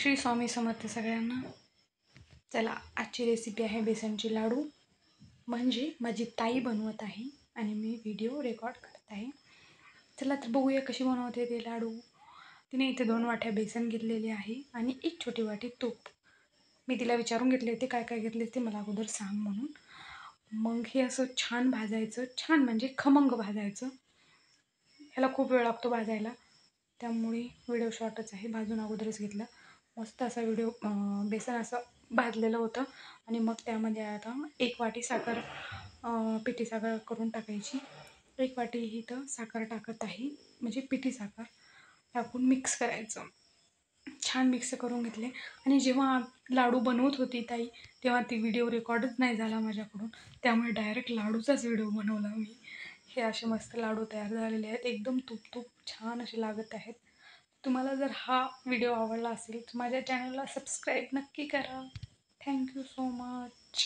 श्री स्वामी समर्थ सगळ्यांना. चला, आजची रेसिपी आहे बेसनचे लाडू. म्हणजे माझी ताई बनवत आहे आणि मी व्हिडिओ रेकॉर्ड करत आहे. चला तर बघूया कशी बनवते ते लाडू. तिने इथे 2 वाट्या बेसन घेतलेले आहे आणि 1 छोटी वाटी तूप. मी तिला विचारून घेतले होते काय काय घेतले ते मला अगोदर सांग म्हणून. मग हे असं छान भाजायचं, छान म्हणजे खमंग भाजायचं. ह्याला खूप वेळ लागतो भाजायला, त्यामुळे व्हिडिओ शॉर्टच आहे. भाजून अगोदरच घेतलं. मस्त असा बेसन असं भाजलेलं होतं आणि मग त्यामध्ये आता 1 वाटी साखर, पिठी साखर करून टाकायची. 1 वाटी इथं साखर टाकत आहे, म्हणजे पिठी साखर टाकून मिक्स करायचं. छान मिक्स करून घेतले. आणि जेव्हा लाडू बनवत होती ताई, तेव्हा ती व्हिडिओ रेकॉर्डच नाही झाला माझ्याकडून, त्यामुळे डायरेक्ट लाडूचाच व्हिडिओ बनवला मी. हे असे मस्त लाडू तयार झालेले आहेत, एकदम तूप छान असे लागत आहेत. तुम्हाला जर हा व्हिडिओ आवडला असेल तर माझ्या चॅनलला सबस्क्राईब नक्की करा. Thank you so much.